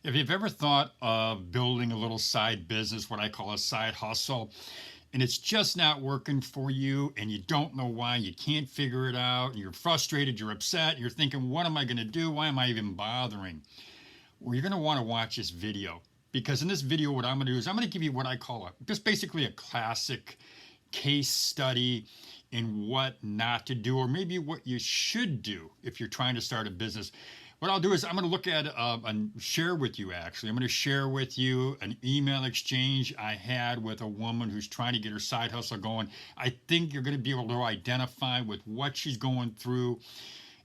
If you've ever thought of building a little side business, what I call a side hustle, and it's just not working for you and you don't know why, you can't figure it out, and you're frustrated, you're upset, you're thinking, what am I going to do? Why am I even bothering? Well, you're going to want to watch this video because in this video, what I'm going to do is I'm going to give you what I call just basically a classic case study in what not to do, or maybe what you should do if you're trying to start a business. What I'll do is I'm going to look at and share with you, actually. I'm going to share with you an email exchange I had with a woman who's trying to get her side hustle going. I think you're going to be able to identify with what she's going through.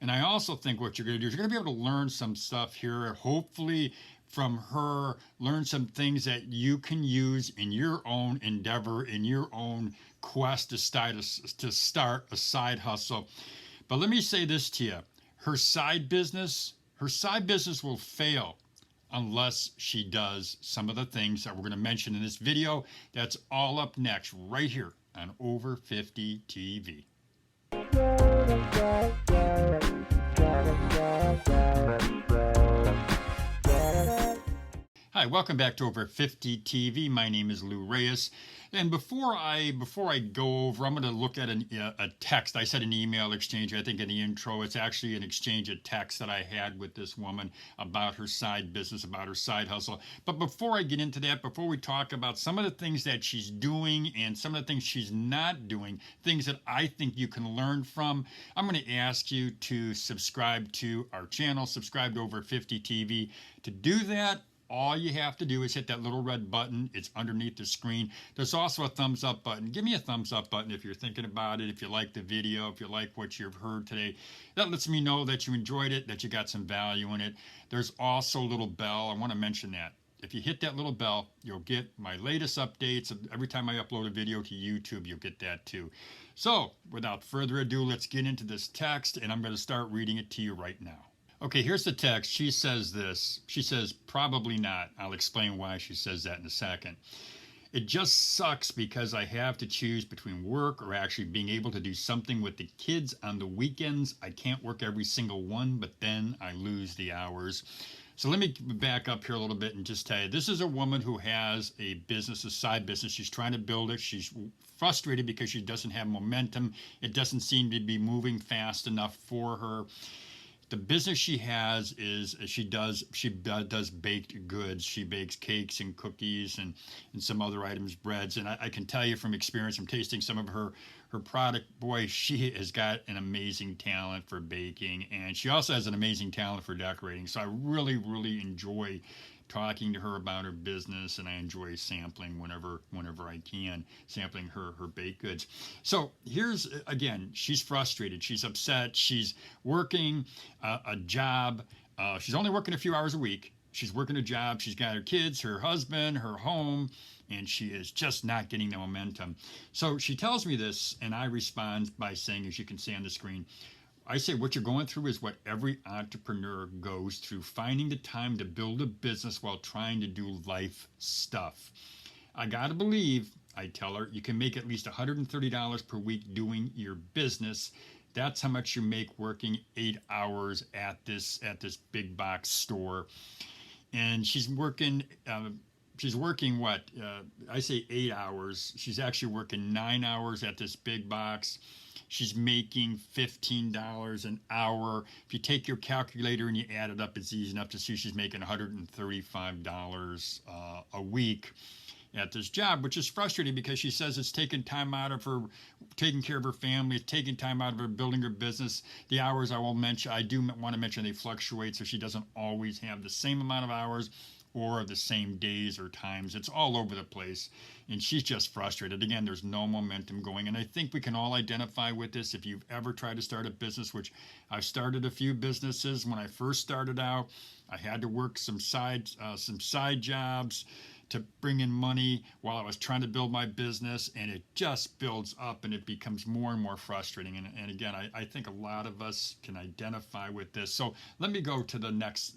And I also think what you're going to do is you're going to be able to learn some stuff here, hopefully from her, learn some things that you can use in your own endeavor, in your own quest to start a side hustle. But let me say this to you. Her side business will fail unless she does some of the things that we're going to mention in this video. That's all up next, right here on Over 50 TV. Hi, welcome back to Over 50 TV. My name is Lou Reyes. And before I go over, I'm going to look at a text. I said an email exchange. I think in the intro, it's actually an exchange of text that I had with this woman about her side business, about her side hustle. But before I get into that, before we talk about some of the things that she's doing and some of the things she's not doing, things that I think you can learn from, I'm going to ask you to subscribe to our channel, subscribe to Over 50 TV. To do that, all you have to do is hit that little red button. It's underneath the screen. There's also a thumbs up button. Give me a thumbs up button if you're thinking about it, if you like the video, if you like what you've heard today. That lets me know that you enjoyed it, that you got some value in it. There's also a little bell. I want to mention that. If you hit that little bell, you'll get my latest updates. Every time I upload a video to YouTube, you'll get that too. So without further ado, let's get into this text, and I'm going to start reading it to you right now. Okay, here's the text. She says this. She says, probably not. I'll explain why she says that in a second. It just sucks because I have to choose between work or actually being able to do something with the kids on the weekends. I can't work every single one, but then I lose the hours. So let me back up here a little bit and just tell you, this is a woman who has a business, a side business. She's trying to build it. She's frustrated because she doesn't have momentum. It doesn't seem to be moving fast enough for her. The business she has is she does baked goods. She bakes cakes and cookies and some other items, breads. And I can tell you from experience, from tasting some of her product, boy, she has got an amazing talent for baking, and she also has an amazing talent for decorating. So I really, really enjoy talking to her about her business, and I enjoy sampling whenever I can, sampling her baked goods. So here's, again, she's frustrated, she's upset, she's working a job. She's only working a few hours a week. She's working a job, she's got her kids, her husband, her home, and she is just not getting the momentum. So she tells me this, and I respond by saying, as you can see on the screen, I say what you're going through is what every entrepreneur goes through, finding the time to build a business while trying to do life stuff. I gotta believe, I tell her, you can make at least $130 per week doing your business. That's how much you make working 8 hours at this big box store. And she's working what? I say 8 hours. She's actually working 9 hours at this big box. She's making $15 an hour. If you take your calculator and you add it up, it's easy enough to see she's making $135 a week at this job, which is frustrating because she says it's taking time out of her taking care of her family, it's taking time out of her building her business. The hours I will mention, I do want to mention, they fluctuate, so she doesn't always have the same amount of hours or the same days or times. It's all over the place, and she's just frustrated. Again, there's no momentum going, and I think we can all identify with this. If you've ever tried to start a business, which I've started a few businesses. When I first started out, I had to work some side jobs to bring in money while I was trying to build my business, and it just builds up and it becomes more and more frustrating. And again, I think a lot of us can identify with this. So let me go to the next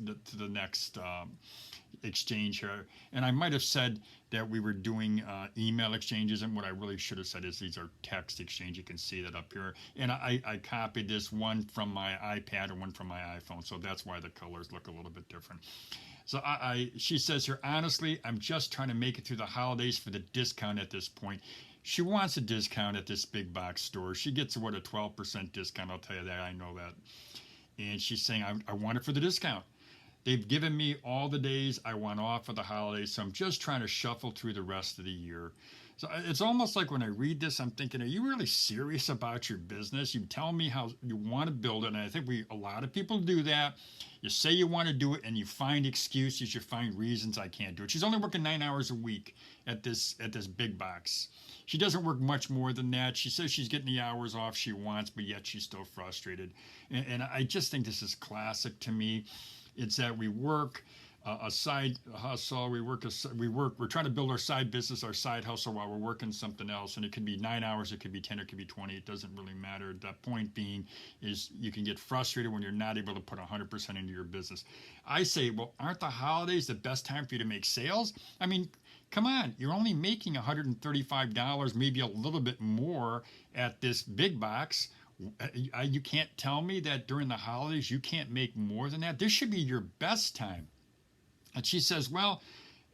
exchange here. And I might have said that we were doing email exchanges, and what I really should have said is these are text exchange. You can see that up here. And I copied this one from my iPad and one from my iPhone, so that's why the colors look a little bit different. So she says here, honestly, I'm just trying to make it through the holidays for the discount at this point. She wants a discount at this big box store. She gets what, a 12% discount. I'll tell you that. I know that. And she's saying, I want it for the discount. They've given me all the days I want off for the holidays, so I'm just trying to shuffle through the rest of the year. So it's almost like when I read this, I'm thinking, are you really serious about your business? You tell me how you want to build it, and I think a lot of people do that. You say you want to do it, and you find excuses, you find reasons I can't do it. She's only working 9 hours a week at this big box. She doesn't work much more than that. She says she's getting the hours off she wants, but yet she's still frustrated. And I just think this is classic to me. It's that we work a side hustle. We're trying to build our side business, our side hustle while we're working something else. And it could be 9 hours, it could be 10, it could be 20. It doesn't really matter. The point being is you can get frustrated when you're not able to put 100% into your business. I say, well, aren't the holidays the best time for you to make sales? I mean, come on, you're only making $135, maybe a little bit more at this big box. You can't tell me that during the holidays you can't make more than that. This should be your best time. And she says, well,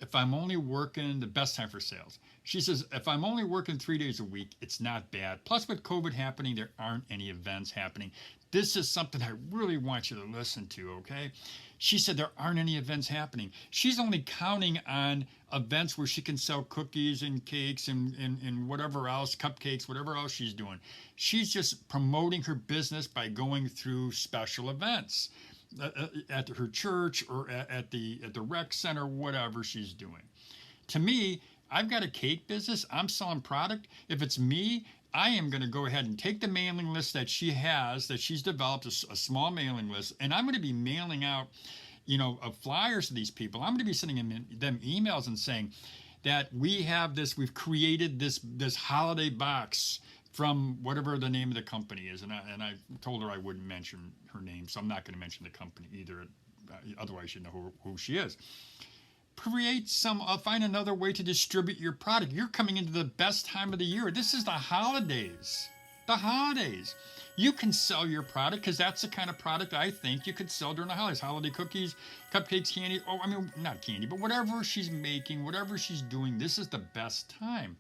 if I'm only working, the best time for sales. She says, if I'm only working 3 days a week, it's not bad. Plus, with COVID happening, there aren't any events happening. This is something I really want you to listen to, okay? She said there aren't any events happening. She's only counting on events where she can sell cookies and cakes and whatever else, cupcakes, whatever else she's doing. She's just promoting her business by going through special events at her church or at the rec center, whatever she's doing. To me, I've got a cake business. I'm selling product. If it's me, I am going to go ahead and take the mailing list that she has, that she's developed, a small mailing list, and I'm going to be mailing out, flyers to these people. I'm going to be sending them emails and saying that we've created this holiday box from whatever the name of the company is. And I told her I wouldn't mention her name, so I'm not going to mention the company either. Otherwise, you know who she is. Find another way to distribute your product. You're coming into the best time of the year. This is the holidays. The holidays. You can sell your product because that's the kind of product I think you could sell during the holidays. Holiday cookies, cupcakes, candy. Oh, I mean, not candy, but whatever she's making, whatever she's doing, this is the best time.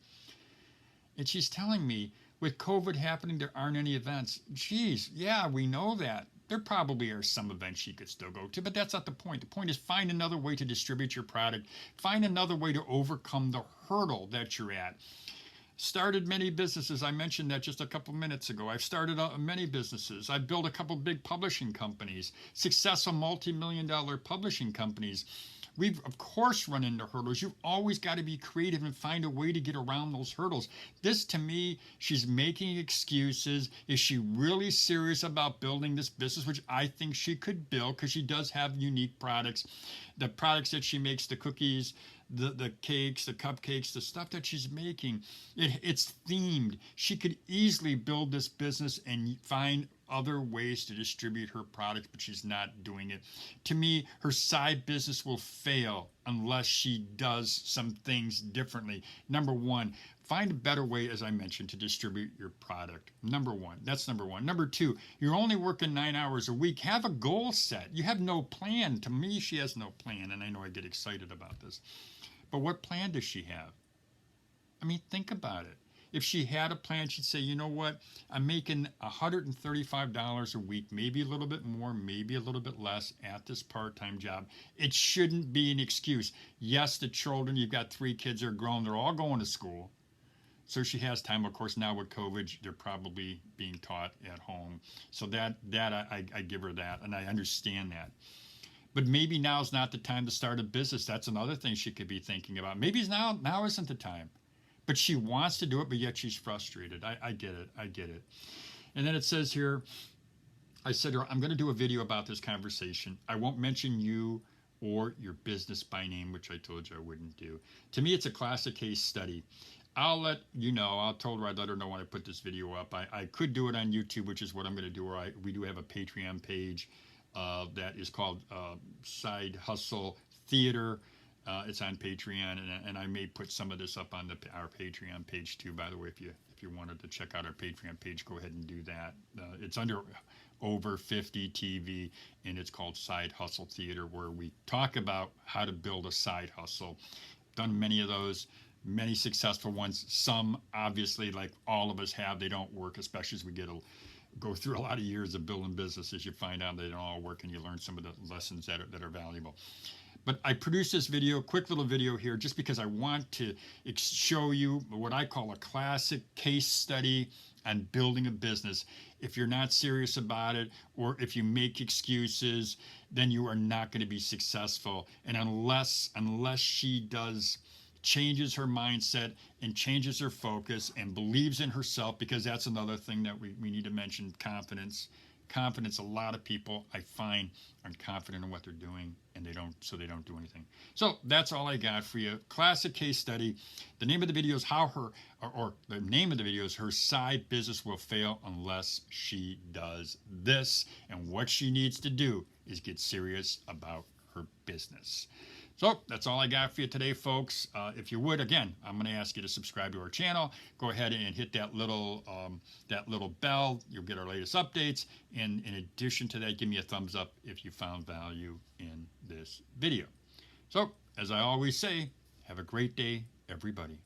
And she's telling me, with COVID happening, there aren't any events. Geez, yeah, we know that. There probably are some events she could still go to, but that's not the point. The point is find another way to distribute your product. Find another way to overcome the hurdle that you're at. Started many businesses. I mentioned that just a couple minutes ago. I've started many businesses. I've built a couple big publishing companies, successful multi-million-dollar publishing companies. We've, of course, run into hurdles. You've always got to be creative and find a way to get around those hurdles. This, to me, she's making excuses. Is she really serious about building this business, which I think she could build because she does have unique products. The products that she makes, the cookies, the cakes, the cupcakes, the stuff that she's making, it's themed. She could easily build this business and find other ways to distribute her products, but she's not doing it. To me, her side business will fail unless she does some things differently. Number one, find a better way, as I mentioned, to distribute your product. That's number one. Number two, you're only working 9 hours a week. Have a goal set. You have no plan. To me, she has no plan, and I know I get excited about this. But what plan does she have? I mean, think about it. If she had a plan, she'd say, you know what? I'm making $135 a week, maybe a little bit more, maybe a little bit less at this part-time job. It shouldn't be an excuse. Yes, the children, you've got 3 kids, they're grown, they're all going to school. So she has time. Of course, now with COVID, they're probably being taught at home. So that I give her that, and I understand that. But maybe now's not the time to start a business. That's another thing she could be thinking about. Maybe now isn't the time. But she wants to do it, but yet she's frustrated. I get it. And then it says here, I said to her, I'm going to do a video about this conversation. I won't mention you or your business by name, which I told you I wouldn't do. To me, it's a classic case study. I'll let you know. I told her I'd let her know when I put this video up. I could do it on YouTube, which is what I'm going to do. Or we do have a Patreon page that is called Side Hustle Theater. It's on Patreon, and I may put some of this up on our Patreon page too. By the way, if you wanted to check out our Patreon page, go ahead and do that. It's under Over 50 TV, and it's called Side Hustle Theater, where we talk about how to build a side hustle. Done many of those, many successful ones. Some, obviously, like all of us have, they don't work, especially as we go through a lot of years of building businesses. You find out they don't all work, and you learn some of the lessons that are valuable. But I produced this video, quick little video here, just because I want to show you what I call a classic case study on building a business. If you're not serious about it, or if you make excuses, then you are not going to be successful. And unless she changes her mindset and changes her focus and believes in herself, because that's another thing that we need to mention, confidence. A lot of people I find aren't confident in what they're doing, and they don't do anything. So that's all I got for you. Classic case study. The name of the video is the name of the video is Her Side Business Will Fail Unless She Does This. And what she needs to do is get serious about her business. So that's all I got for you today, folks. If you would, again, I'm going to ask you to subscribe to our channel. Go ahead and hit that little bell. You'll get our latest updates. And in addition to that, give me a thumbs up if you found value in this video. So, as I always say, have a great day, everybody.